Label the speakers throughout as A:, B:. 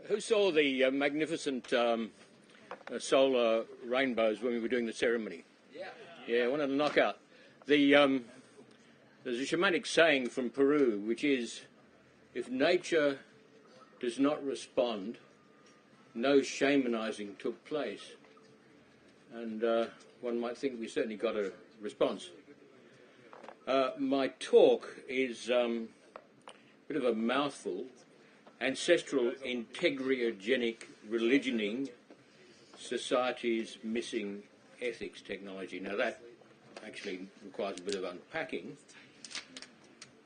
A: Who saw the magnificent solar rainbows when we were doing the ceremony? Yeah, I wanted to knock out. There's a shamanic saying from Peru, which is, if nature does not respond, no shamanizing took place. And one might think we certainly got a response. My talk is a bit of a mouthful. Ancestral Integriogenic Religioning Society's Missing Ethics Technology. Now that actually requires a bit of unpacking.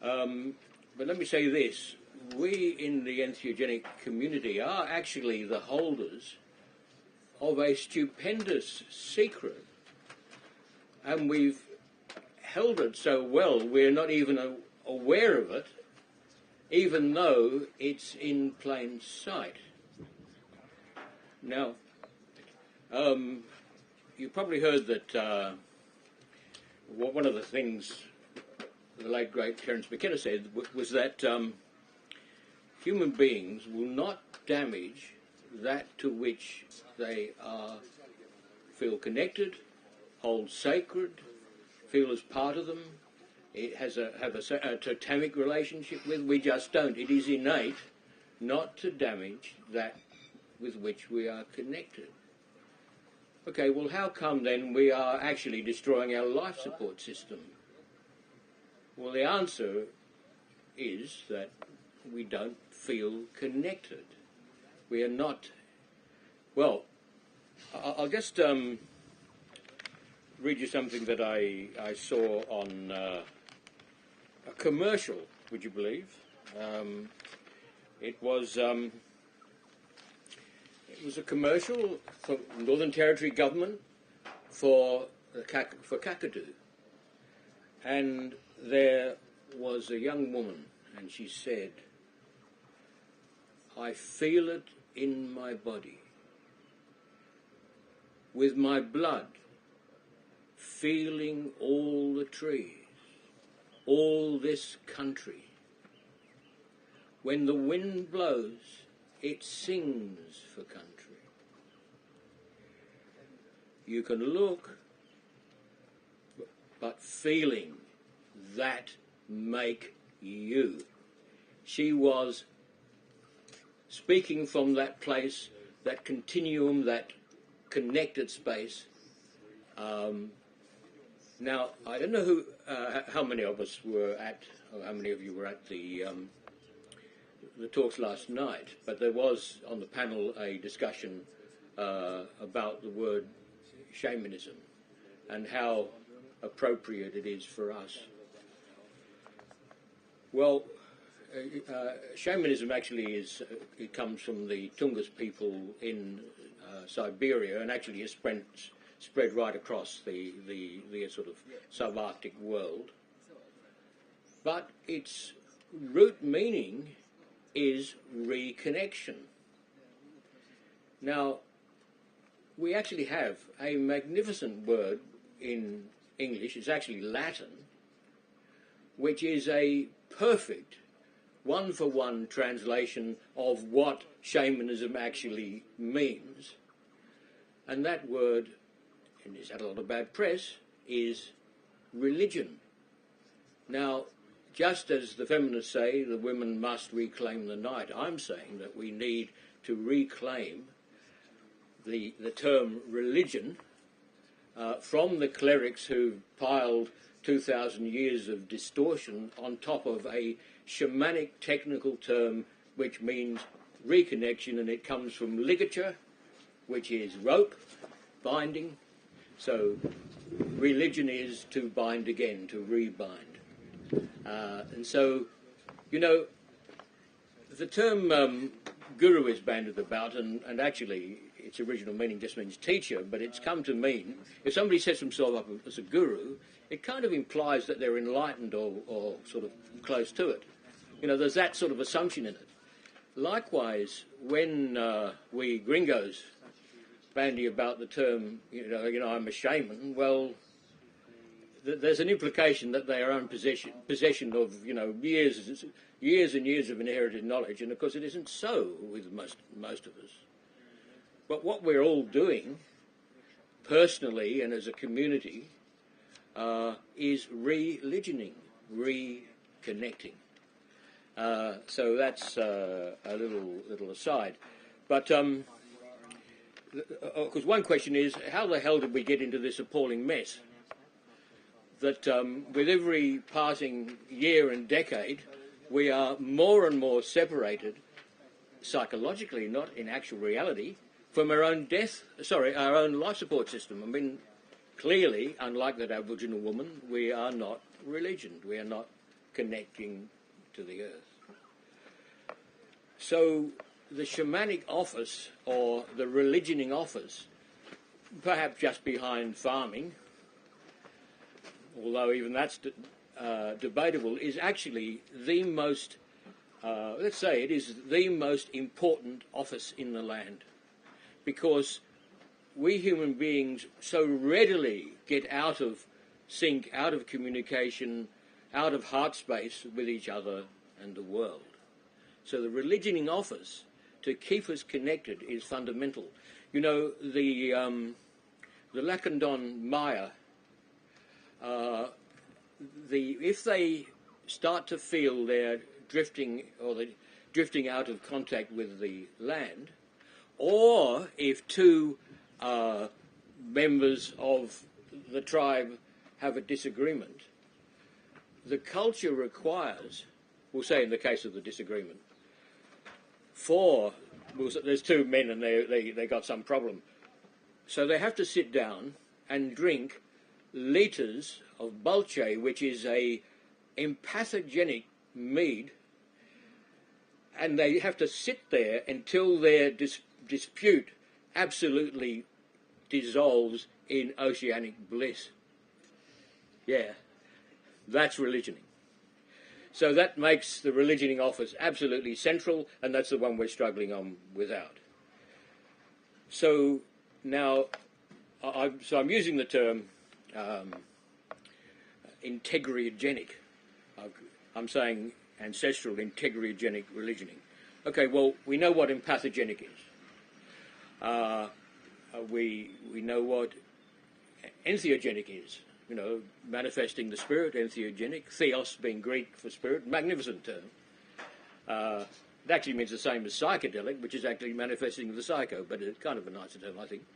A: But let me say this. We in the entheogenic community are actually the holders of a stupendous secret. And we've held it so well we're not even aware of it, even though it's in plain sight. Now, you probably heard that one of the things the late great Terence McKenna said was that human beings will not damage that to which they feel connected, hold sacred, feel as part of them. It have a totemic relationship with. We just don't. It is innate not to damage that with which we are connected. Okay, well, how come then we are actually destroying our life support system? Well, the answer is that we don't feel connected. We are not. Well, I'll just read you something that I saw on a commercial, would you believe? It was a commercial for Northern Territory government for Kakadu, and there was a young woman, and she said, "I feel it in my body, with my blood, feeling all the trees, all this country. When the wind blows, it sings for country. You can look, but feeling, that make you." She was speaking from that place, that continuum, that connected space. Now, I don't know how many of us were at, or how many of you were at the talks last night, but there was on the panel a discussion about the word shamanism and how appropriate it is for us. Well, shamanism actually it comes from the Tungus people in Siberia, and actually has spread right across the sort of subarctic world. But its root meaning is reconnection. Now, we actually have a magnificent word in English, it's actually Latin, which is a perfect one-for-one translation of what shamanism actually means. And that word, and it's had a lot of bad press, is religion. Now, just as the feminists say the women must reclaim the night, I'm saying that we need to reclaim the term religion from the clerics who've piled 2,000 years of distortion on top of a shamanic technical term which means reconnection, and it comes from ligature, which is rope, binding. So religion is to bind again, to rebind. And so, you know, the term guru is bandied about, and actually its original meaning just means teacher, but it's come to mean, if somebody sets himself up as a guru, it kind of implies that they're enlightened or sort of close to it. You know, there's that sort of assumption in it. Likewise, when we gringos bandy about the term, you know, I'm a shaman, well, there's an implication that they are in possession of, you know, years, years and years of inherited knowledge, and of course it isn't so with most of us. But what we're all doing, personally and as a community, is religioning, reconnecting. So that's a little aside. But because one question is, how the hell did we get into this appalling mess? That with every passing year and decade, we are more and more separated psychologically, not in actual reality, from our own our own life support system. I mean, clearly, unlike that Aboriginal woman, we are not religioned. We are not connecting to the earth. So the shamanic office, or the religioning office, perhaps just behind farming, although even that's debatable, is actually the most, let's say it is the most important office in the land, because we human beings so readily get out of sync, out of communication, out of heart space with each other and the world. So the religioning office, to keep us connected, is fundamental. You know, the Lacandon Maya, if they start to feel they're drifting, or they're drifting out of contact with the land, or if two members of the tribe have a disagreement, the culture requires, we'll say in the case of the disagreement, there's two men and they got some problem. So they have to sit down and drink litres of bulche, which is a empathogenic mead, and they have to sit there until their dispute absolutely dissolves in oceanic bliss. Yeah, that's religioning. So that makes the religioning office absolutely central, and that's the one we're struggling on without. So now, I'm using the term Integriogenic. I'm saying ancestral Integriogenic religioning. Okay, well, we know what empathogenic is. We know what entheogenic is. You know, manifesting the spirit, entheogenic. Theos being Greek for spirit, magnificent term. It actually means the same as psychedelic, which is actually manifesting the psycho, but it's kind of a nicer term, I think.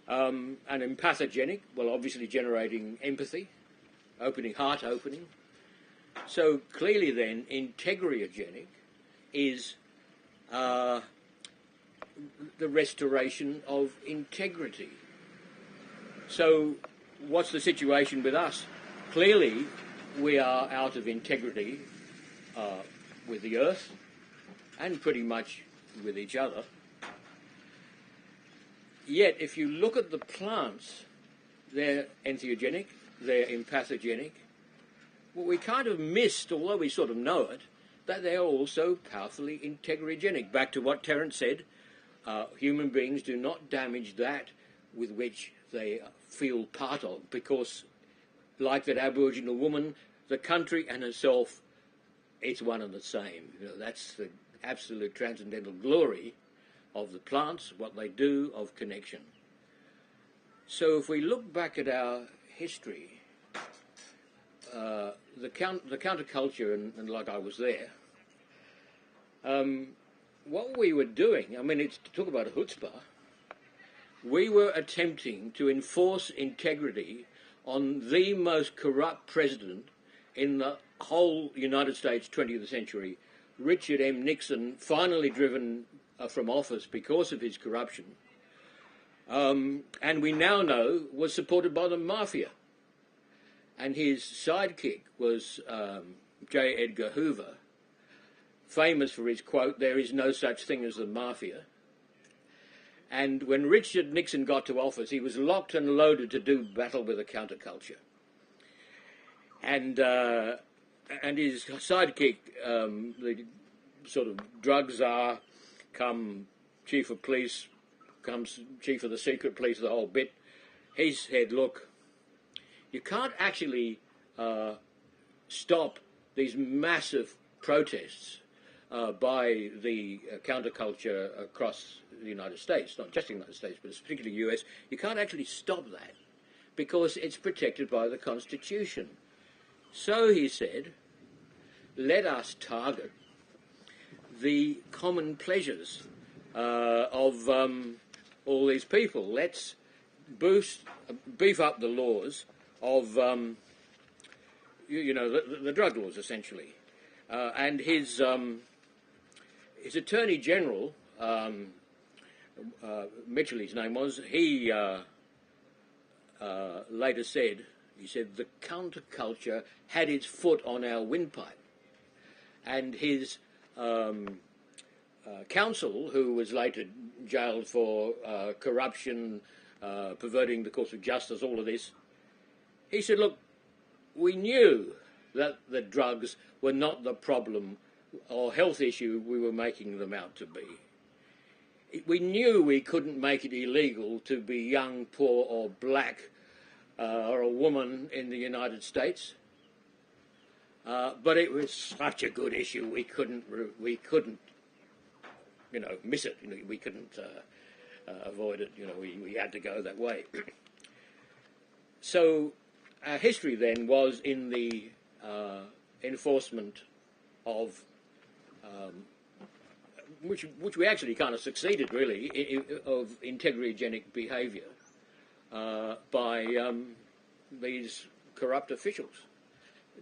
A: And empathogenic, well, obviously generating empathy, heart opening. So clearly then, integriogenic is the restoration of integrity. So what's the situation with us? Clearly, we are out of integrity with the earth and pretty much with each other. Yet, if you look at the plants, they're entheogenic, they're empathogenic. Well, we kind of missed, although we sort of know it, that they're also powerfully integrogenic. Back to what Terence said, human beings do not damage that with which they feel part of, because, like that Aboriginal woman, the country and herself, it's one and the same. You know, that's the absolute transcendental glory of the plants, what they do, of connection. So if we look back at our history, the counterculture, and like I was there, what we were doing, I mean, it's to talk about a chutzpah, we were attempting to enforce integrity on the most corrupt president in the whole United States 20th century, Richard M. Nixon, finally driven from office because of his corruption, and we now know was supported by the mafia. And his sidekick was J. Edgar Hoover, famous for his quote, "There is no such thing as the mafia." And when Richard Nixon got to office, he was locked and loaded to do battle with the counterculture. And his sidekick, the sort of drug czar, come chief of police, comes chief of the secret police, the whole bit, he said, look, you can't actually stop these massive protests by the counterculture across the United States, not just the United States, but particularly the US, you can't actually stop that because it's protected by the Constitution. So he said, let us target the common pleasures of all these people. Let's beef up the laws of, the drug laws, essentially. And his Attorney General, Mitchell, his name was, he later said, the counterculture had its foot on our windpipe. And his counsel, who was later jailed for corruption, perverting the course of justice, all of this, he said, look, we knew that the drugs were not the problem or health issue we were making them out to be. We knew we couldn't make it illegal to be young, poor or black or a woman in the United States. But it was such a good issue, we couldn't miss it. We couldn't avoid it. We had to go that way. So our history then was in the enforcement of which we actually kind of succeeded really of Integriogenic behaviour by these corrupt officials,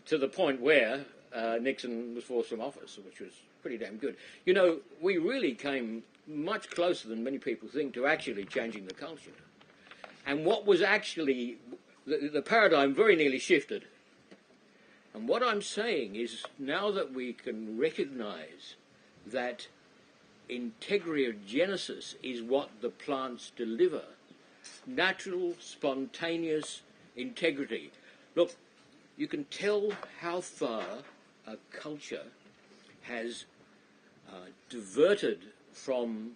A: to the point where Nixon was forced from office, which was pretty damn good. We really came much closer than many people think to actually changing the culture. And what was actually, the paradigm very nearly shifted. And what I'm saying is, now that we can recognise that integriogenesis is what the plants deliver, natural, spontaneous integrity. Look, you can tell how far a culture has diverted from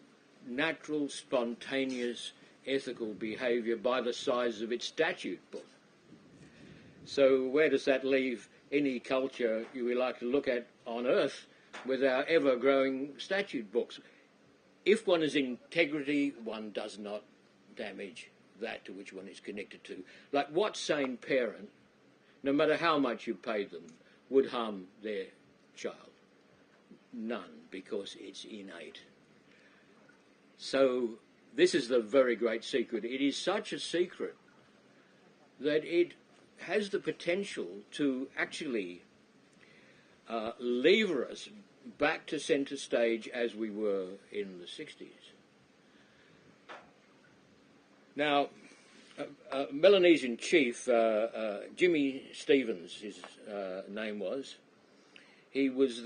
A: natural, spontaneous, ethical behaviour by the size of its statute book. So where does that leave any culture you would like to look at on earth with our ever-growing statute books? If one is integrity, one does not damage that to which one is connected to. Like, what sane parent, no matter how much you paid them, would harm their child? None, because it's innate. So this is the very great secret. It is such a secret that it has the potential to actually lever us back to centre stage as we were in the 60s. Now, Melanesian chief, Jimmy Stevens, his name was, he was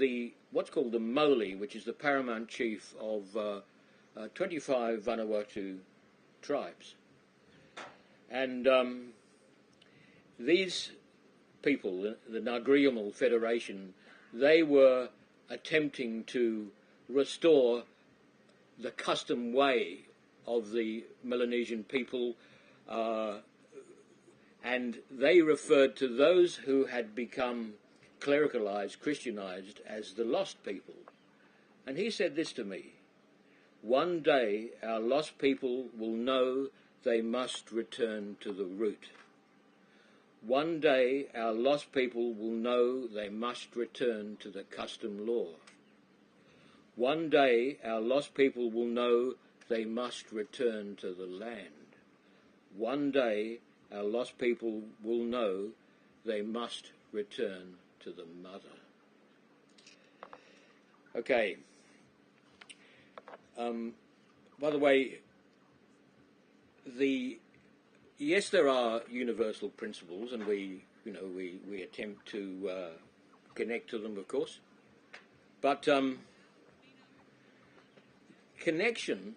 A: what's called the Moli, which is the paramount chief of 25 Vanuatu tribes. And these people, the Narcotics Federation, they were attempting to restore the custom way of the Melanesian people, and they referred to those who had become clericalized, Christianized, as the lost people. And he said this to me: one day our lost people will know they must return to the root. One day our lost people will know they must return to the custom law. One day our lost people will know they must return to the land. One day our lost people will know they must return to the mother. Okay. By the way, yes, there are universal principles, and we attempt to connect to them, of course. But connection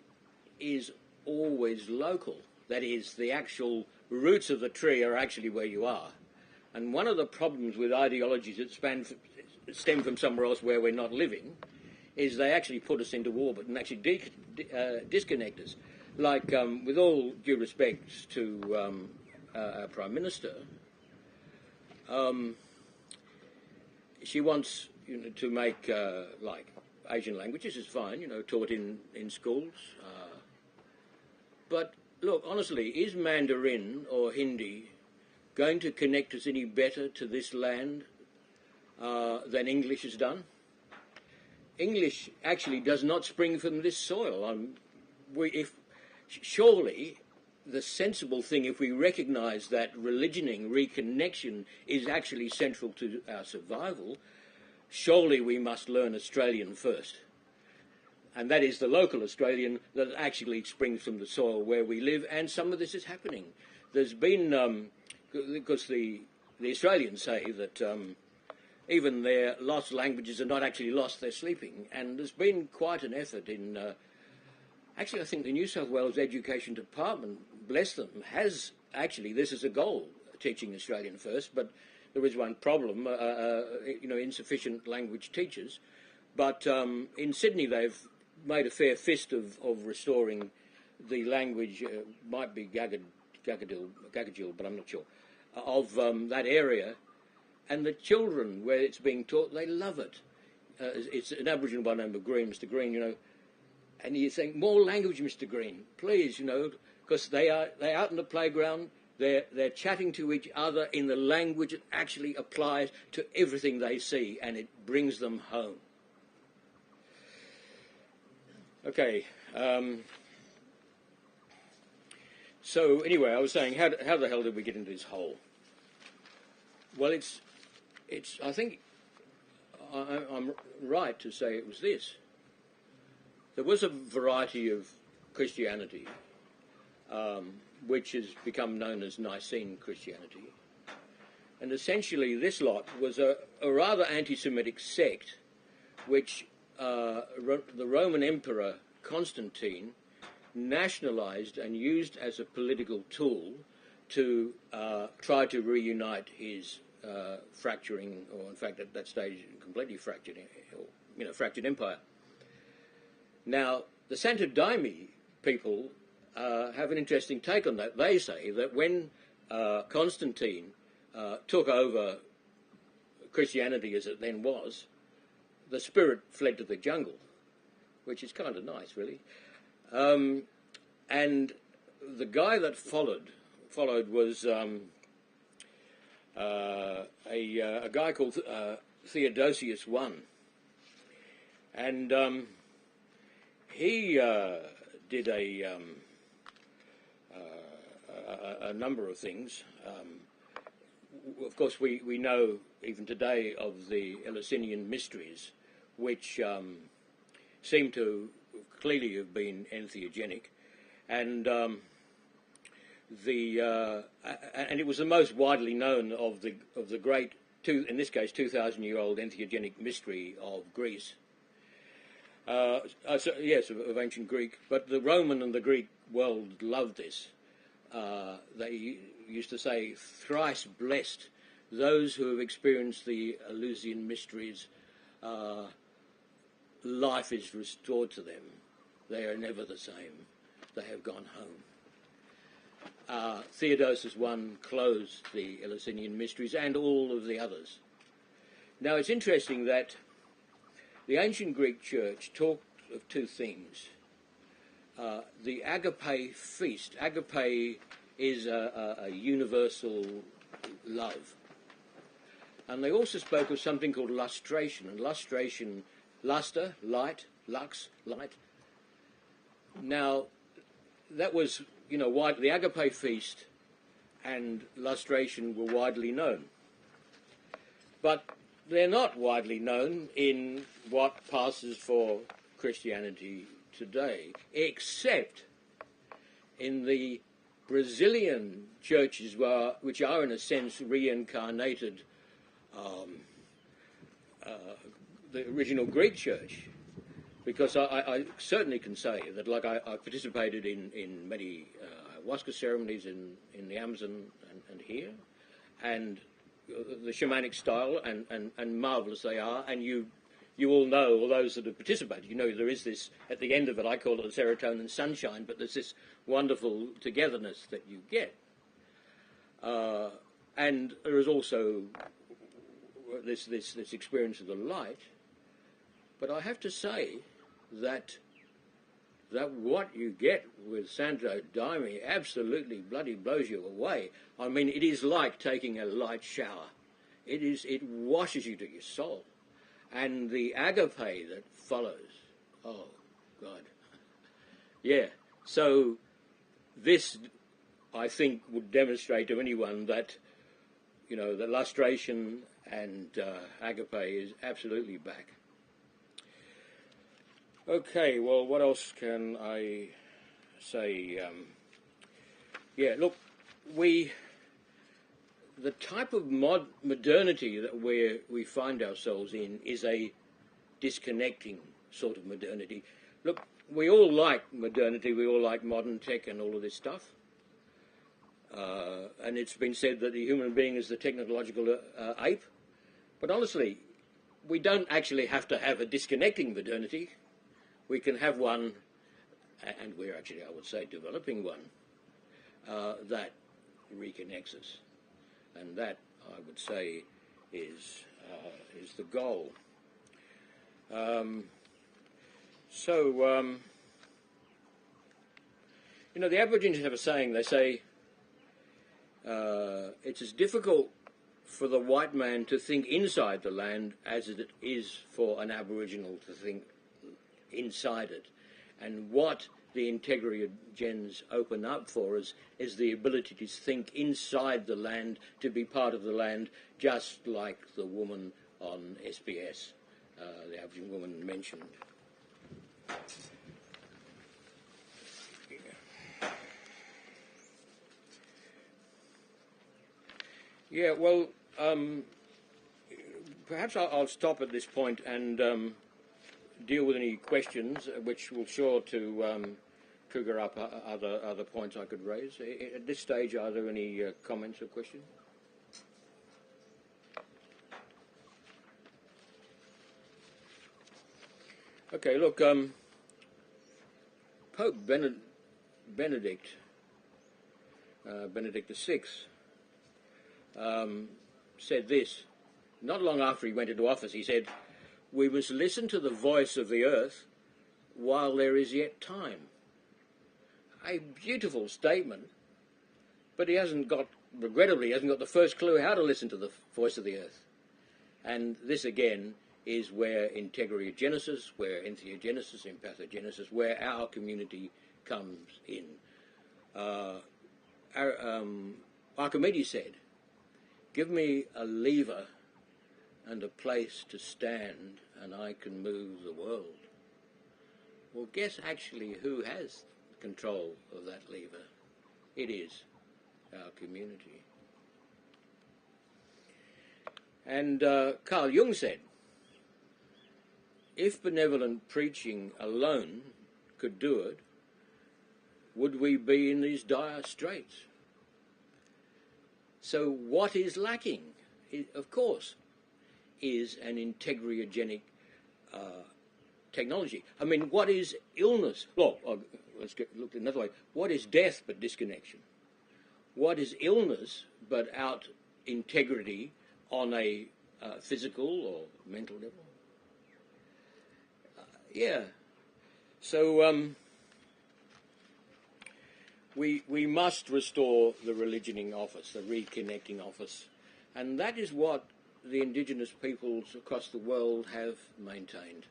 A: is always local. That is, the actual roots of the tree are actually where you are. And one of the problems with ideologies that stem from somewhere else where we're not living is they actually put us into orbit and actually disconnect us. Like, with all due respect to our Prime Minister, she wants, to make like Asian languages is fine, taught in schools. But look, honestly, is Mandarin or Hindi going to connect us any better to this land than English has done? English actually does not spring from this soil. Surely the sensible thing, if we recognise that religioning, reconnection, is actually central to our survival, surely we must learn Australian first. And that is the local Australian that actually springs from the soil where we live, and some of this is happening. There's been, because the Australians say that even their lost languages are not actually lost, they're sleeping, and there's been quite an effort in, actually I think the New South Wales Education Department, bless them, has actually, this is a goal, teaching Australian first, but there is one problem, insufficient language teachers. But in Sydney they've made a fair fist of restoring the language, might be Gagajil, but I'm not sure, of that area. And the children, where it's being taught, they love it. It's an Aboriginal by the name of Green, Mr. Green, and you think, more language, Mr. Green, please, because they're out in the playground, they're chatting to each other in the language that actually applies to everything they see, and it brings them home. Okay. So anyway, I was saying, how the hell did we get into this hole? Well, it's. I think I'm right to say it was this. There was a variety of Christianity, which has become known as Nicene Christianity, and essentially this lot was a rather anti-Semitic sect, which the Roman Emperor Constantine nationalised and used as a political tool to try to reunite his fracturing, or in fact at that stage completely fractured empire. Now, the Santo Daime people have an interesting take on that. They say that when Constantine took over Christianity as it then was, the spirit fled to the jungle, which is kind of nice, really. And the guy that followed was a guy called Theodosius I, and he did a number of things. Of course, we know even today of the Eleusinian mysteries, which seem to clearly have been entheogenic, and it was the most widely known of the great, in this case 2,000-year-old entheogenic mystery of Greece. Yes, of ancient Greek, but the Roman and the Greek world loved this. They used to say, thrice blessed those who have experienced the Eleusinian mysteries, life is restored to them. They are never the same. They have gone home. Theodosius I closed the Eleusinian mysteries and all of the others. Now, it's interesting that the ancient Greek church talked of two things. The agape feast. Agape is a universal love. And they also spoke of something called lustration. And lustration, luster, light, lux, light. Now, that was, the agape feast and lustration were widely known. But they're not widely known in what passes for Christianity today, except in the Brazilian churches, which are in a sense reincarnated the original Greek church. Because I certainly can say that, like, I participated in many ayahuasca ceremonies in the Amazon and here, and the shamanic style, and marvellous they are, and you all know, all those that have participated, there is this, at the end of it, I call it the serotonin sunshine, but there's this wonderful togetherness that you get. And there is also this experience of the light. But I have to say that what you get with Santo Daime absolutely bloody blows you away. I mean, it is like taking a light shower. It washes you to your soul. And the agape that follows, oh, God. Yeah, so this, I think, would demonstrate to anyone that, you know, the lustration and agape is absolutely back. Okay, well, what else can I say? Yeah, look, the type of modernity that we find ourselves in is a disconnecting sort of modernity. Look, we all like modernity, we all like modern tech and all of this stuff. And it's been said that the human being is the technological ape. But honestly, we don't actually have to have a disconnecting modernity. We can have one, and we're actually, I would say, developing one, that reconnects us. And that, I would say, is the goal. You know, the Aborigines have a saying. They say, it's as difficult for the white man to think inside the land as it is for an Aboriginal to think inside it. And what the Integriogenics open up for us is the ability to think inside the land, to be part of the land, just like the woman on SBS, the Aboriginal woman mentioned. Yeah, well, perhaps I'll stop at this point and deal with any questions, which will sure to trigger up other points I could raise. At this stage, are there any comments or questions? Okay, look, Pope Benedict VI said this, not long after he went into office. He said, "We must listen to the voice of the earth while there is yet time." A beautiful statement, but regrettably, he hasn't got the first clue how to listen to the voice of the earth. And this, again, is where Integriogenic, where Entheogenesis, Empathogenesis, where our community comes in. Archimedes said, "Give me a lever and a place to stand, and I can move the world." Well, guess actually who has control of that lever? It is our community. And Carl Jung said, "If benevolent preaching alone could do it, would we be in these dire straits?" So what is lacking, of course, is an Integriogenic technology. I mean, what is illness? Well, let's look another way. What is death but disconnection? What is illness but out integrity on a physical or mental level? Yeah. So we must restore the religioning office, the reconnecting office, and that is what the indigenous peoples across the world have maintained.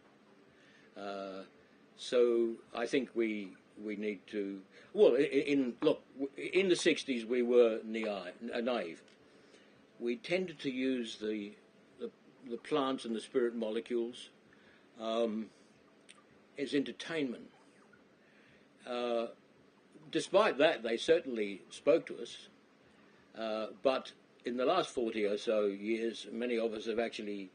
A: So I think we need to. Well, in the 60s we were naive. We tended to use the plants and the spirit molecules as entertainment. Despite that, they certainly spoke to us. But in the last 40 or so years, many of us have actually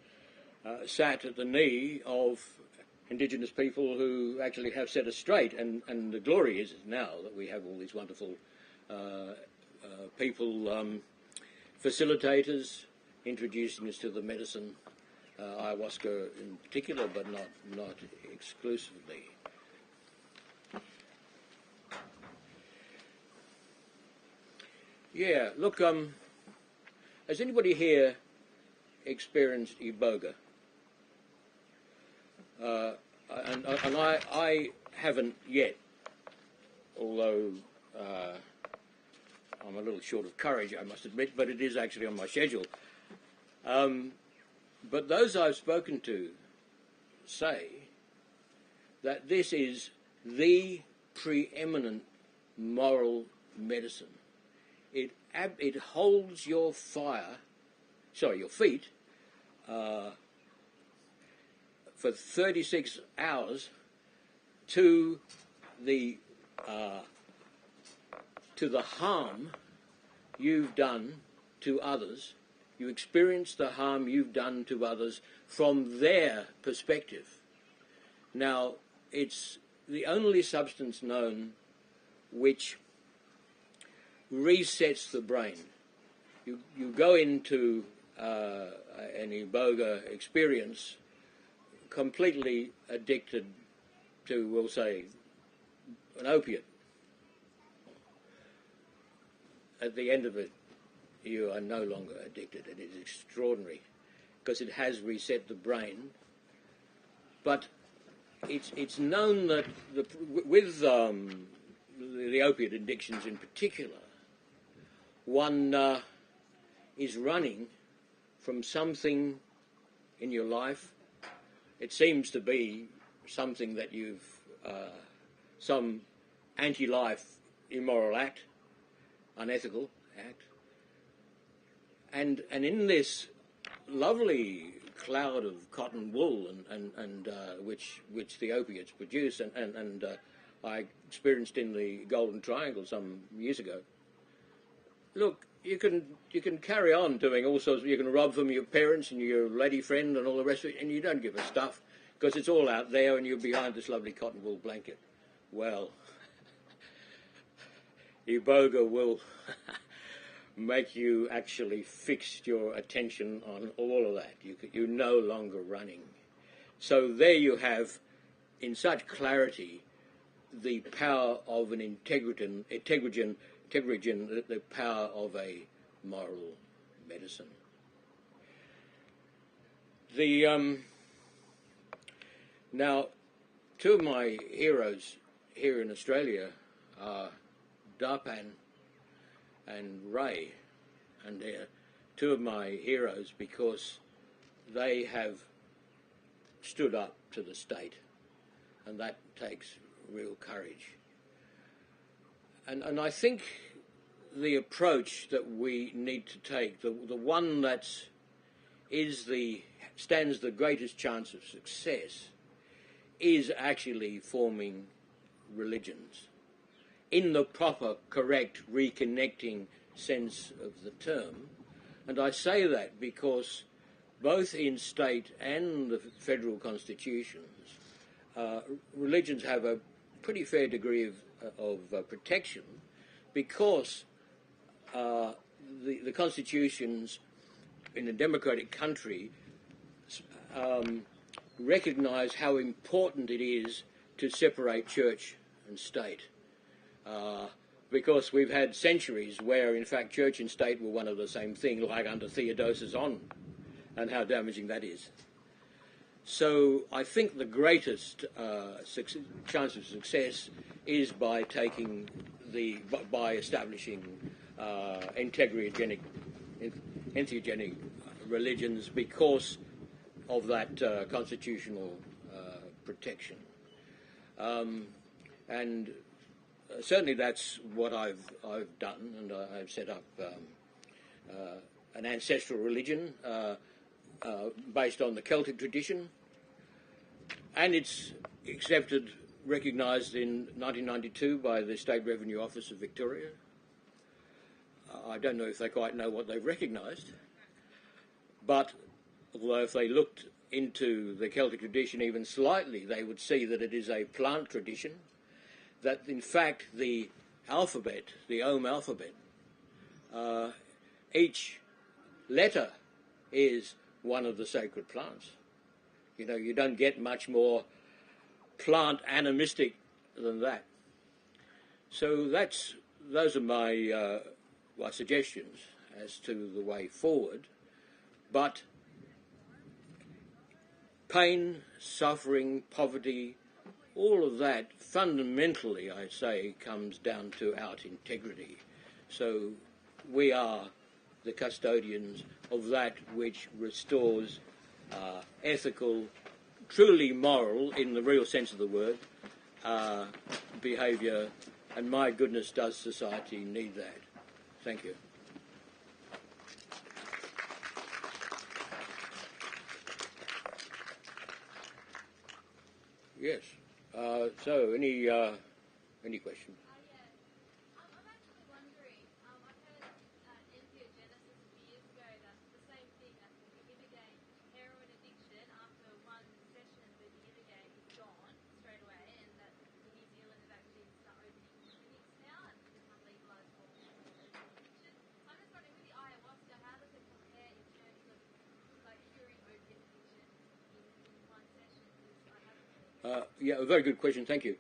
A: sat at the knee of indigenous people who actually have set us straight. And the glory is now that we have all these wonderful people, facilitators, introducing us to the medicine, ayahuasca in particular, but not exclusively. Yeah, look, has anybody here experienced iboga. And I haven't yet, although I'm a little short of courage, I must admit, but it is actually on my schedule. But those I've spoken to say that this is the preeminent moral medicine. It holds your your feet, for 36 hours to the harm you've done to others. You experience the harm you've done to others from their perspective. Now, it's the only substance known which resets the brain. You go into an iboga experience completely addicted to, we'll say, an opiate. At the end of it, you are no longer addicted. It is extraordinary because it has reset the brain. But it's known that with the opiate addictions in particular, one is running from something in your life. It seems to be something that you've, some anti-life immoral act, unethical act. And in this lovely cloud of cotton wool and which the opiates produce and I experienced in the Golden Triangle some years ago. Look, you can carry on doing all sorts. You can rob from your parents and your lady friend and all the rest of it, and you don't give a stuff because it's all out there, and you're behind this lovely cotton wool blanket. Well, iboga will make you actually fix your attention on all of that. You're no longer running. So there you have, in such clarity, the power of an integrogen, the power of a moral medicine. Now, two of my heroes here in Australia are Darpan and Ray, and they're two of my heroes because they have stood up to the state, and that takes real courage. And I think the approach that we need to take, the one that stands the greatest chance of success, is actually forming religions in the proper, correct, reconnecting sense of the term. And I say that because both in state and the federal constitutions, religions have a pretty fair degree of protection because the constitutions in a democratic country recognise how important it is to separate church and state. Because we've had centuries where, in fact, church and state were one of the same thing, like under Theodosius on, and how damaging that is. So I think the greatest chance of success is by establishing entheogenic religions because of that constitutional protection. And certainly that's what I've done, and I've set up an ancestral religion based on the Celtic tradition, and it's recognised in 1992 by the State Revenue Office of Victoria. I don't know if they quite know what they've recognised, but although if they looked into the Celtic tradition even slightly, they would see that it is a plant tradition, that in fact the alphabet, the Ohm alphabet, each letter is one of the sacred plants. You know, you don't get much more plant animistic than that. So those are my suggestions as to the way forward. But pain, suffering, poverty, all of that fundamentally, I say, comes down to our integrity. So we are the custodians of that which restores ethical, truly moral, in the real sense of the word, behaviour, and my goodness, does society need that. Thank you. Yes. So, any question?
B: Yeah. I'm actually wondering, I've heard Integriogenic years ago that the same thing, that if you mitigate heroin addiction after one session, the mitigate is gone straight away, and that in New Zealand have actually started opening clinics now and become legalised for addiction. I'm just wondering, with the ayahuasca, how does it compare in terms of like curing opiate addiction in one session? Because I haven't really...
A: Yeah, a very good question. Thank you.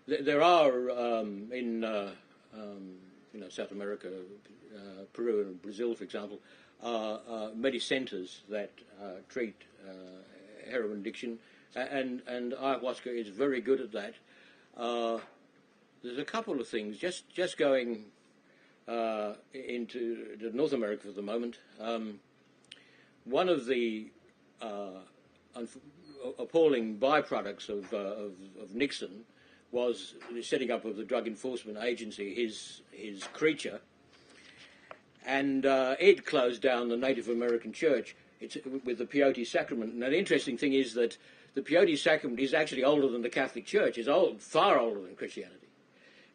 A: There are in South America, Peru and Brazil, for example, medicenters that treat heroin addiction, and ayahuasca is very good at that. There's a couple of things. Just going into North America for the moment. One of the appalling byproducts of Nixon was the setting up of the Drug Enforcement Agency, his creature, and it closed down the Native American church with the Peyote Sacrament. Now, the interesting thing is that the Peyote Sacrament is actually older than the Catholic Church, is far older than Christianity.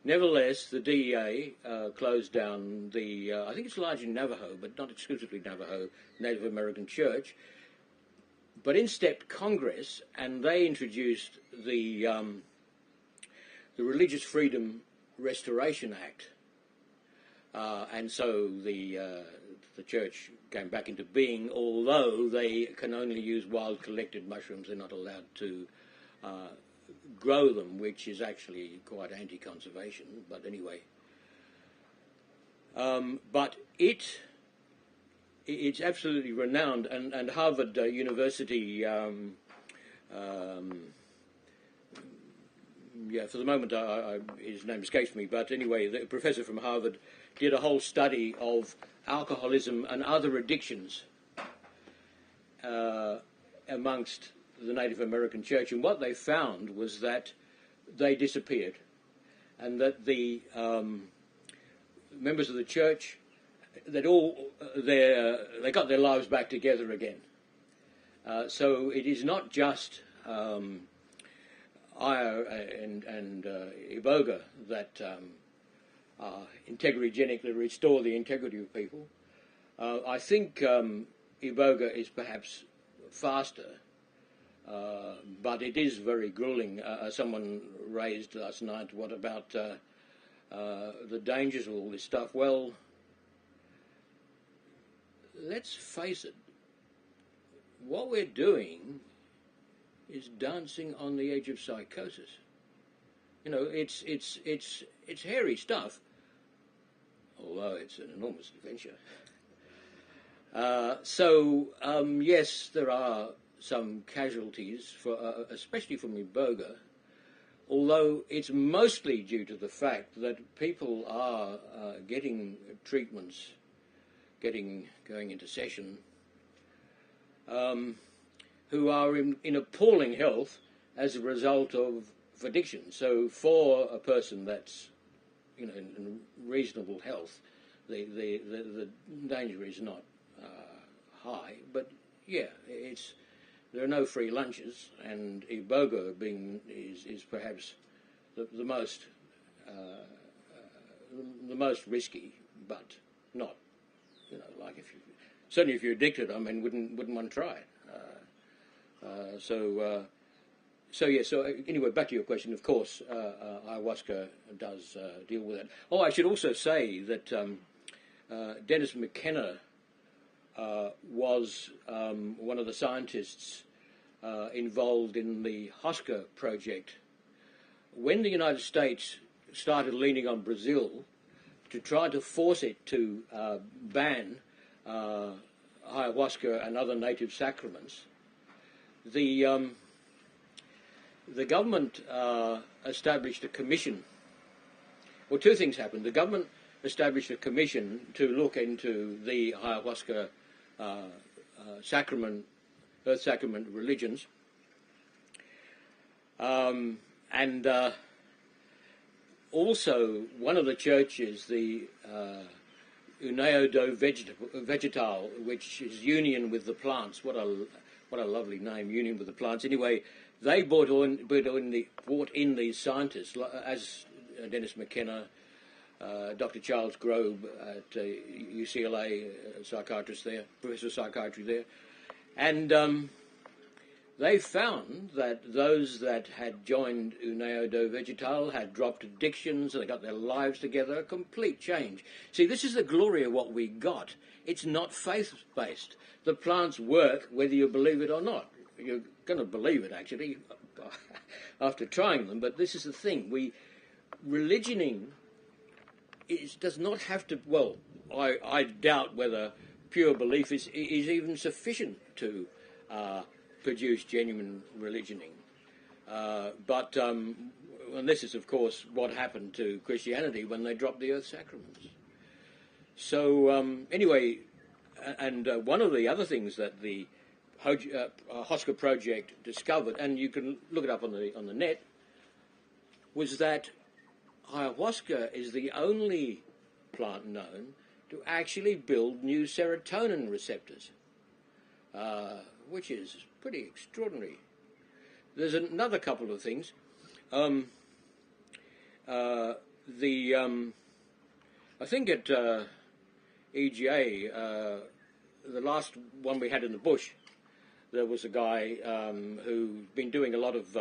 A: Nevertheless, the DEA closed down the, I think it's largely Navajo, but not exclusively Navajo, Native American church. But in stepped Congress, and they introduced the Religious Freedom Restoration Act, and so the church came back into being. Although they can only use wild collected mushrooms, they're not allowed to grow them, which is actually quite anti-conservation. But anyway, but it's absolutely renowned, and Harvard University, for the moment his name escapes me, but anyway, the professor from Harvard did a whole study of alcoholism and other addictions amongst the Native American church, and what they found was that they disappeared, and that the members of the church, that they got their lives back together again. So it is not just Aya and Iboga that are integrigenic, that restore the integrity of people. I think Iboga is perhaps faster, but it is very grueling. Someone raised last night, what about the dangers of all this stuff? Well, let's face it, what we're doing is dancing on the edge of psychosis. You know, it's hairy stuff, although it's an enormous adventure. Yes, there are some casualties, especially from Iboga, although it's mostly due to the fact that people are getting treatments, going into session, who are in appalling health as a result of addiction. So for a person that's in reasonable health, the danger is not high. But yeah, there are no free lunches, and Iboga is perhaps the most risky, but not. Like certainly if you're addicted, I mean, wouldn't one try it? So anyway, back to your question. Of course, ayahuasca does deal with it. Oh, I should also say that Dennis McKenna was one of the scientists involved in the Huasca project. When the United States started leaning on Brazil to try to force it to ban ayahuasca and other native sacraments, the government established a commission. Well, two things happened. The government established a commission to look into the ayahuasca sacrament, earth sacrament religions, and also one of the churches, the Uneo do Vegetal, which is union with the plants. What a lovely name, union with the plants. Anyway, they brought in these scientists, as Dennis McKenna, Dr. Charles Grobe at UCLA, psychiatrist there, professor of psychiatry there, and they found that those that had joined Uneo do Vegetal had dropped addictions, they got their lives together, a complete change. See, this is the glory of what we got. It's not faith-based. The plants work whether you believe it or not. You're going to believe it, actually, after trying them, but this is the thing. Religioning does not have to, well, I doubt whether pure belief is even sufficient to produce genuine religioning. And this is, of course, what happened to Christianity when they dropped the earth sacraments. So, anyway, and one of the other things that the Ayahuasca Project discovered, and you can look it up on the net, was that ayahuasca is the only plant known to actually build new serotonin receptors, which is pretty extraordinary. There's another couple of things. I think at EGA, the last one we had in the bush, there was a guy who'd been doing a lot of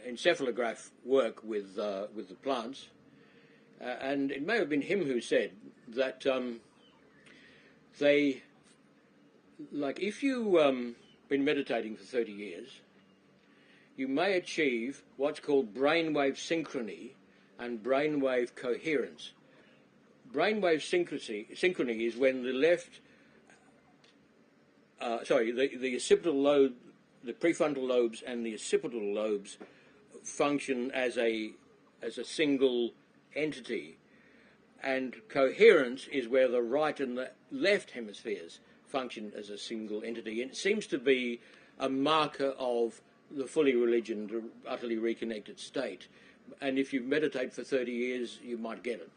A: encephalograph work with the plants, and it may have been him who said that if you been meditating for 30 years, you may achieve what's called brainwave synchrony and brainwave coherence. Brainwave synchrony is when the the occipital lobe, the prefrontal lobes and the occipital lobes function as a single entity, and coherence is where the right and the left hemispheres function as a single entity, and it seems to be a marker of the fully religioned, utterly reconnected state. And if you meditate for 30 years, you might get it.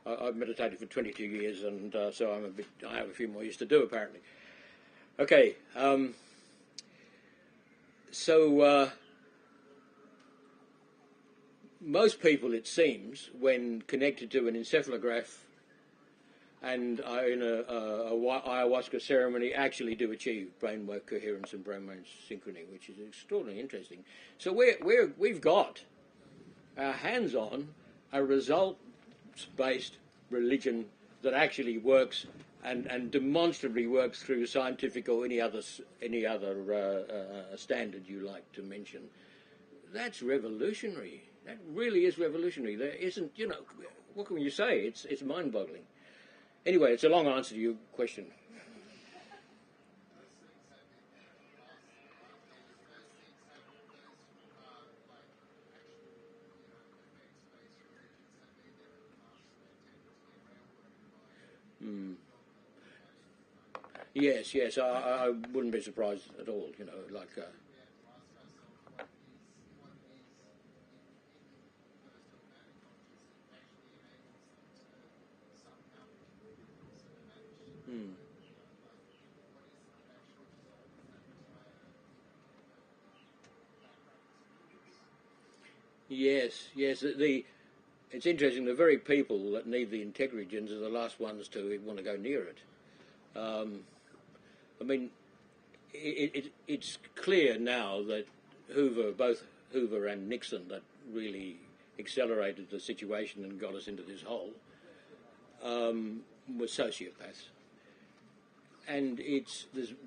A: I've meditated for 22 years, and so I have a few more years to do, apparently. Okay, most people, it seems, when connected to an encephalograph and in a ayahuasca ceremony, actually do achieve brainwave coherence and brainwave synchrony, which is extraordinarily interesting. So we've got our hands on a results-based religion that actually works and demonstrably works through scientific or any other standard you like to mention. That's revolutionary. That really is revolutionary. There isn't, what can you say? It's mind-boggling. Anyway, it's a long answer to your question. Yes, I wouldn't be surprised at all, Yes. It's interesting. The very people that need the Integriogenics are the last ones to want to go near it. It's clear now that both Hoover and Nixon, that really accelerated the situation and got us into this hole, were sociopaths. And there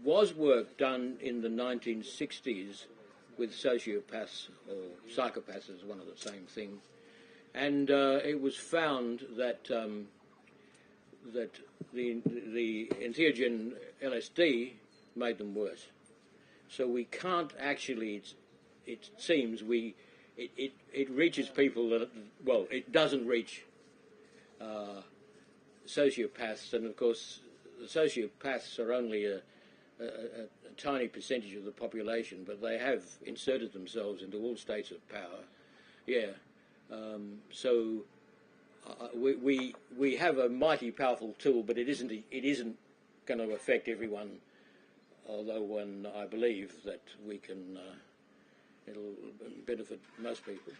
A: was work done in the 1960s with sociopaths, or psychopaths is one of the same thing, and it was found that that the entheogen LSD made them worse. So we can't actually. It seems it reaches people that, well, it doesn't reach sociopaths, and of course the sociopaths are only a tiny percentage of the population, but they have inserted themselves into all states of power. Yeah. So we have a mighty powerful tool, but it isn't going to affect everyone. Although I believe that we can, it'll benefit most people.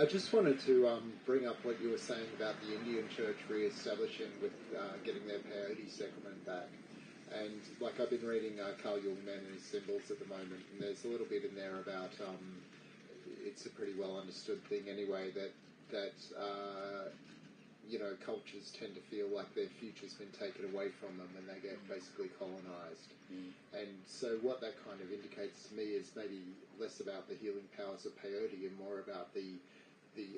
C: I just wanted to bring up what you were saying about the Indian Church re-establishing with getting their peyote sacrament back. And like I've been reading Carl Jung, Man and His Symbols at the moment, and there's a little bit in there about it's a pretty well understood thing anyway that cultures tend to feel like their future's been taken away from them and they get basically colonised. And so what that kind of indicates to me is maybe less about the healing powers of peyote and more about the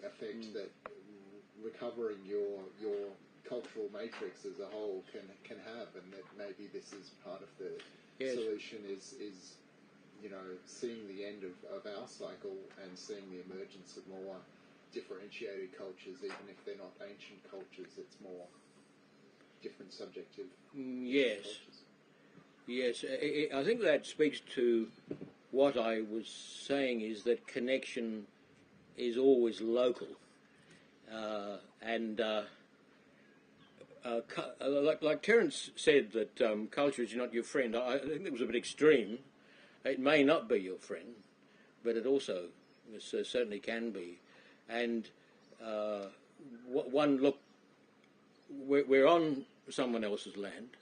C: effect that recovering your cultural matrix as a whole can have, and that maybe this is part of the solution is seeing the end of our cycle and seeing the emergence of more differentiated cultures, even if they're not ancient cultures. It's more different subjective cultures.
A: Yes, I think that speaks to what I was saying, is that connection is always local. Like Terence said that culture is not your friend. I think it was a bit extreme. It may not be your friend, but it also certainly can be. And one look, we're on someone else's land.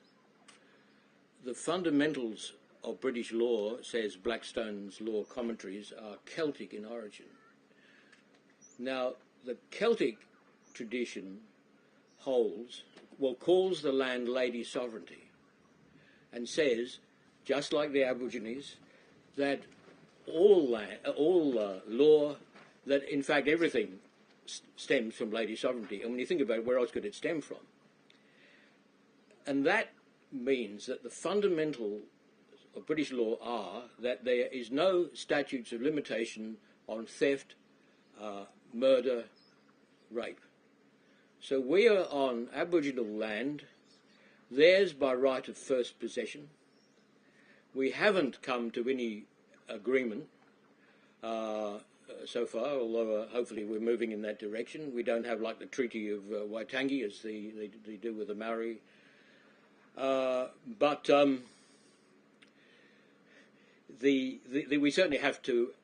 A: The fundamentals of British law, says Blackstone's law commentaries, are Celtic in origin. Now, the Celtic tradition calls the land lady sovereignty, and says, just like the Aborigines, that all law, that in fact everything stems from lady sovereignty. And when you think about it, where else could it stem from? And that means that the fundamental of British law are that there is no statutes of limitation on theft, murder, rape. So we are on Aboriginal land, theirs by right of first possession. We haven't come to any agreement so far, although hopefully we're moving in that direction. We don't have like the Treaty of Waitangi as they do with the Maori. But we certainly have to,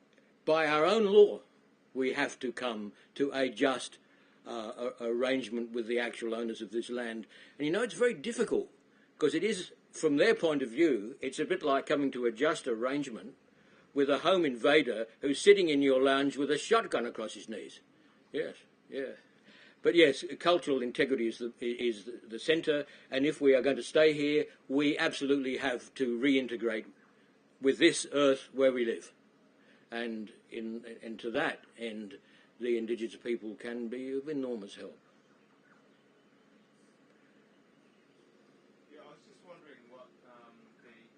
A: by our own law, we have to come to a just arrangement with the actual owners of this land. And it's very difficult, because it is, from their point of view, it's a bit like coming to a just arrangement with a home invader who's sitting in your lounge with a shotgun across his knees. Yes, yeah. But yes, cultural integrity is the centre, and if we are going to stay here, we absolutely have to reintegrate with this earth where we live. And to that end, the indigenous people can be of enormous help.
D: Yeah, I was just wondering what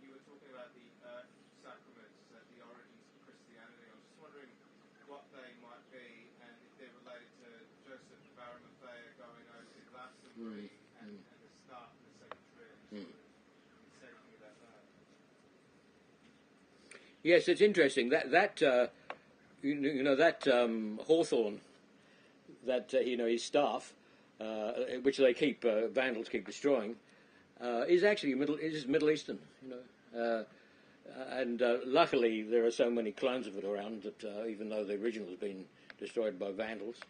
D: you were talking about the earth sacraments at the origins of Christianity. I was just wondering what they might be and if they're related to Joseph of Arimathea going over to Glastonbury and the start of the Second Trilogy. Say anything about that.
A: Yes, it's interesting that hawthorn, that his staff, which they keep vandals keep destroying, is actually Middle Eastern. And luckily there are so many clones of it around that even though the original has been destroyed by vandals.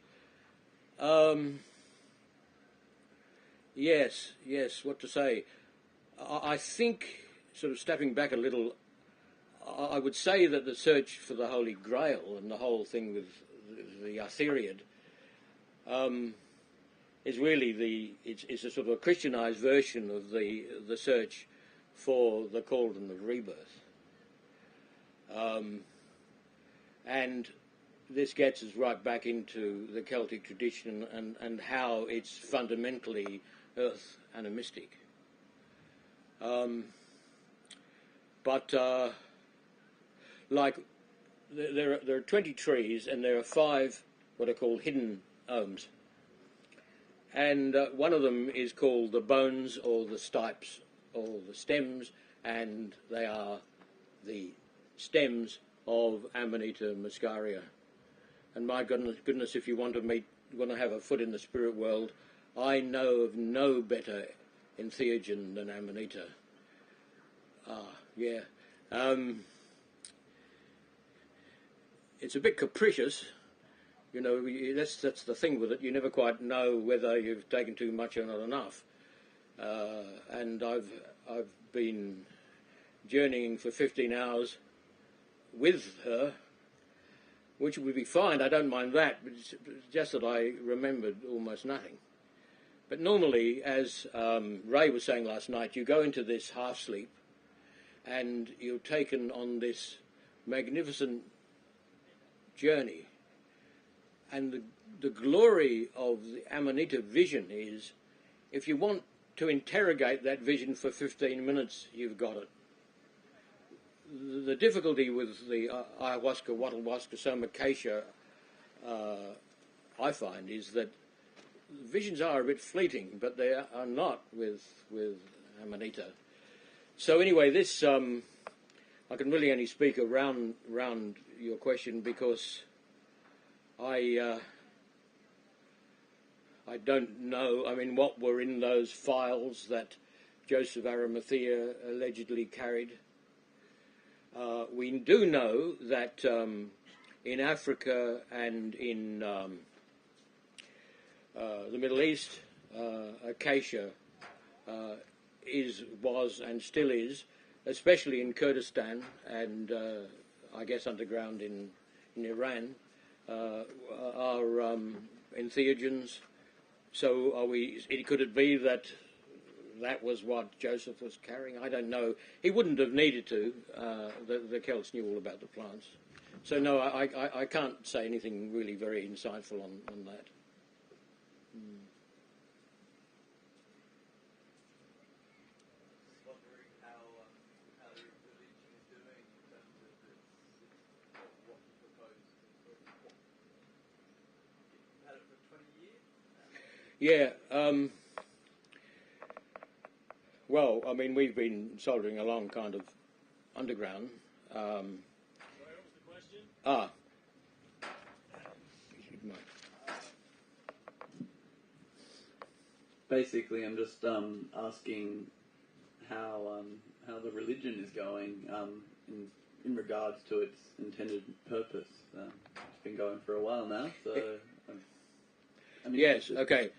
A: Yes, what to say? I think, sort of stepping back a little, I would say that the search for the Holy Grail and the whole thing with the Arthuriad is really it's a sort of a Christianized version of the search for the cauldron of rebirth. And this gets us right back into the Celtic tradition and how it's fundamentally earth animistic. Like there are 20 trees and there are 5 what are called hidden ohms. And one of them is called the bones or the stipes or the stems, and they are the stems of Amanita muscaria. And my goodness, if you want to have a foot in the spirit world, I know of no better entheogen than Amanita. Yeah. It's a bit capricious. You know, that's the thing with it. You never quite know whether you've taken too much or not enough. And I've been journeying for 15 hours with her, which would be fine. I don't mind that, but it's just that I remembered almost nothing. But normally, as Ray was saying last night, you go into this half sleep, and you're taken on this magnificent journey. And the glory of the Amanita vision is, if you want to interrogate that vision for 15 minutes, you've got it. The difficulty with the ayahuasca, wattlewaska, somacacia, I find, is that visions are a bit fleeting, but they are not with Amanita. So anyway, this I can really only speak around your question because I don't know. I mean, what were in those files that Joseph Arimathea allegedly carried? We do know that in Africa and in the Middle East, acacia was and still is, especially in Kurdistan and I guess underground in Iran, are entheogens. So could it be that was what Joseph was carrying? I don't know. He wouldn't have needed to. The Celts knew all about the plants. So no, I can't say anything really very insightful on that.
E: Wondering how the religion is doing in terms of what you proposed. You've had it for 20 years?
A: Yeah. Well, I mean, we've been soldering along kind of underground.
E: Sorry, what was the question?
F: Basically, I'm just asking how the religion is going in regards to its intended purpose. It's been going for a while now, so. I mean,
A: Yes. Okay.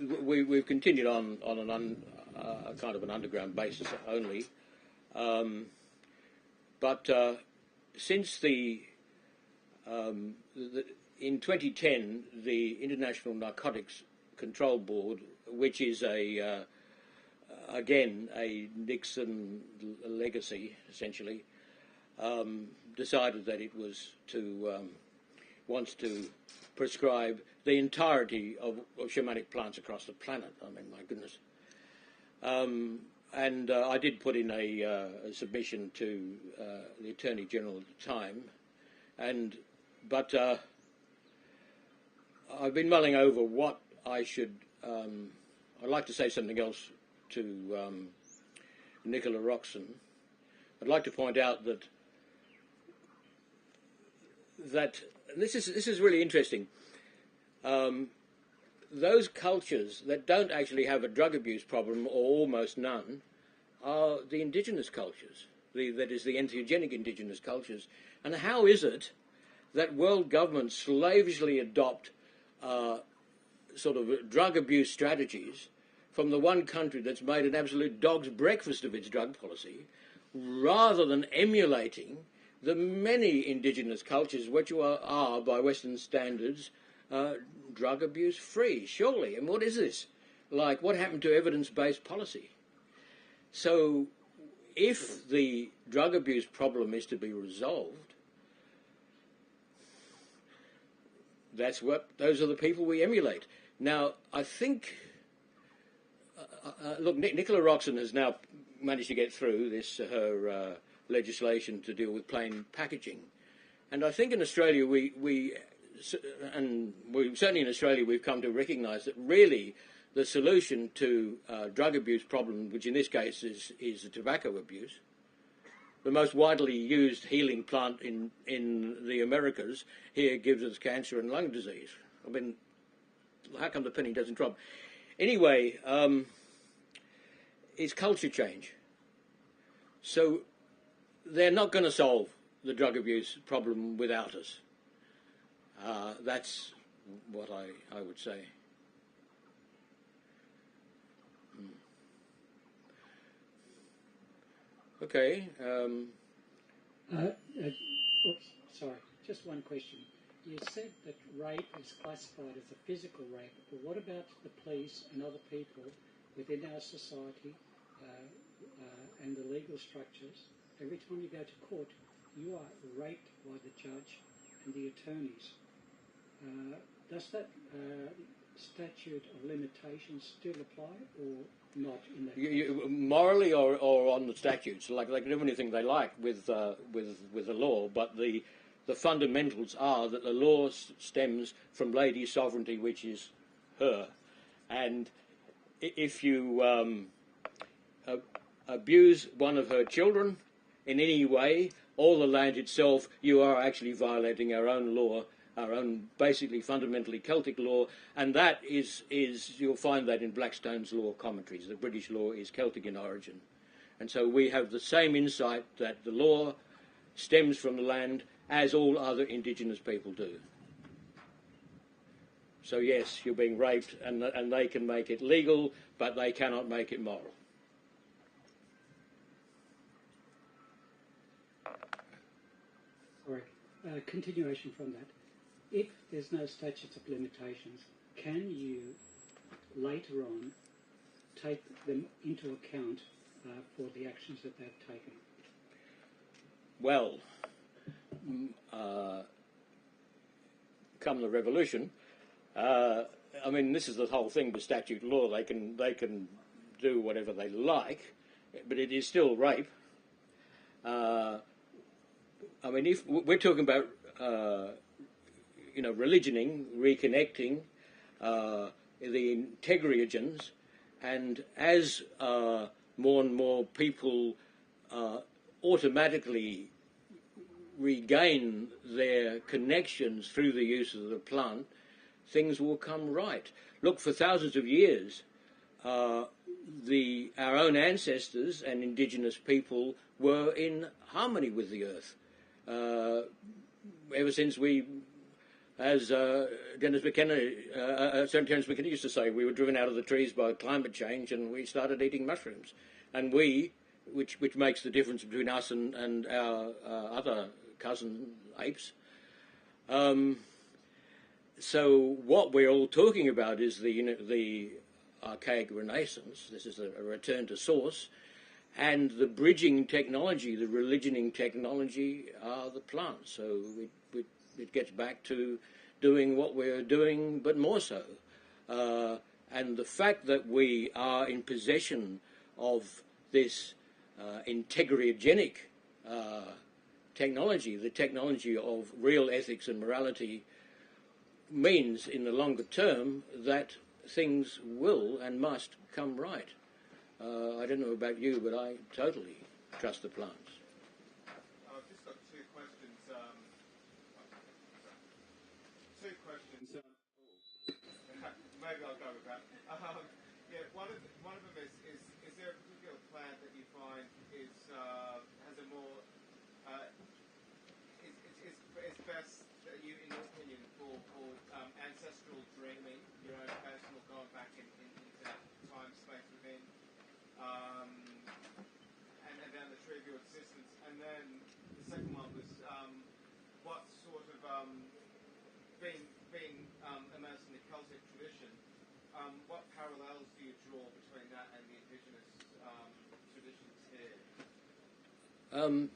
A: We've continued on a kind of an underground basis only, but since in 2010 the International Narcotics Control Board, which is again a Nixon legacy essentially, decided that it was wants to prescribe the entirety of shamanic plants across the planet. I mean, my goodness. And I did put in a submission to the Attorney General at the time, but I've been mulling over what I should. I'd like to say something else to Nicola Roxon. I'd like to point out that this is really interesting. Those cultures that don't actually have a drug abuse problem, or almost none, are the indigenous cultures. That is, the entheogenic indigenous cultures. And how is it that world governments slavishly adopt sort of drug abuse strategies from the one country that's made an absolute dog's breakfast of its drug policy, rather than emulating the many indigenous cultures which are by Western standards, drug abuse free, surely? And what is this? Like, what happened to evidence-based policy? So, if the drug abuse problem is to be resolved, those are the people we emulate. Now, I think, look, Nicola Roxon has now managed to get through this, her legislation to deal with plain packaging. And I think in Australia, certainly in Australia, we've come to recognise that really the solution to drug abuse problem, which in this case is tobacco abuse, the most widely used healing plant in the Americas, here gives us cancer and lung disease. I mean, how come the penny doesn't drop? Anyway, it's culture change. So they're not going to solve the drug abuse problem without us. That's what I would say. Okay.
G: Sorry, just one question. You said that rape is classified as a physical rape, but what about the police and other people within our society and the legal structures? Every time you go to court, you are raped by the judge and the attorneys. Does that statute of limitations still apply or not in that
A: morally or on the statutes? Like they can do anything they like with the law, but the fundamentals are that the law stems from lady sovereignty, which is her. And if you abuse one of her children in any way, or the land itself, you are actually violating our own law, our own basically fundamentally Celtic law, and that is you'll find that in Blackstone's law commentaries. The British law is Celtic in origin. And so we have the same insight that the law stems from the land as all other indigenous people do. So yes, you're being raped, and they can make it legal, but they cannot make it moral.
G: Continuation from that. If there's no statutes of limitations, can you later on take them into account for the actions that they've taken?
A: Well, come the revolution, I mean, this is the whole thing with statute law. They can do whatever they like, but it is still rape. I mean, if we're talking about, religioning, reconnecting, the Integriogenics, and as more and more people automatically regain their connections through the use of the plant, things will come right. Look, for thousands of years, our own ancestors and indigenous people were in harmony with the earth. Ever since as Terence McKenna used to say, we were driven out of the trees by climate change, and we started eating mushrooms. And which makes the difference between us and our other cousin apes. So what we're all talking about is the archaic renaissance. This is a return to source. And the bridging technology, the religioning technology, are the plants. So it gets back to doing what we're doing, but more so. And the fact that we are in possession of this Integriogenic technology, the technology of real ethics and morality, means in the longer term that things will and must come right. I don't know about you, but I totally trust the plants.
D: I've just got two questions. Maybe I'll go with that. One of them is there a particular plant that you find has a more is best that you, in your opinion, for ancestral dreaming, your own personal going back into that time space within. And then the trivial existence. And then the second one was what sort of being immersed in the Celtic tradition. What parallels do you draw between that and the indigenous traditions here?
A: In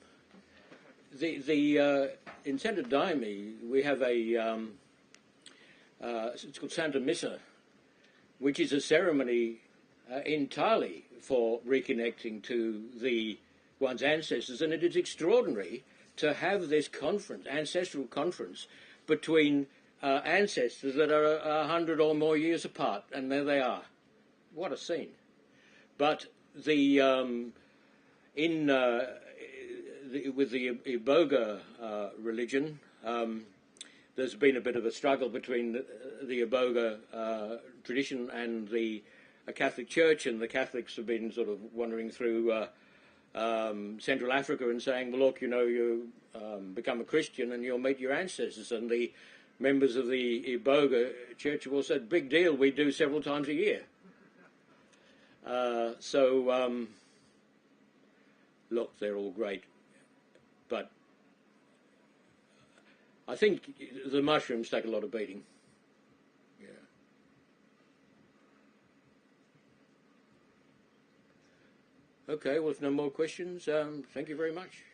A: Santa Daime we have a it's called Santa Missa, which is a ceremony entirely for reconnecting to one's ancestors, and it is extraordinary to have this conference, ancestral conference, between ancestors that are 100 or more years apart, and there they are. What a scene! But with the Iboga religion, there's been a bit of a struggle between the Iboga tradition and the Catholic Church, and the Catholics have been sort of wandering through Central Africa and saying, well, look, you become a Christian and you'll meet your ancestors. And the members of the Iboga Church have all said, big deal, we do several times a year. Look, they're all great. But I think the mushrooms take a lot of beating. Yeah. Okay, well, if no more questions, thank you very much.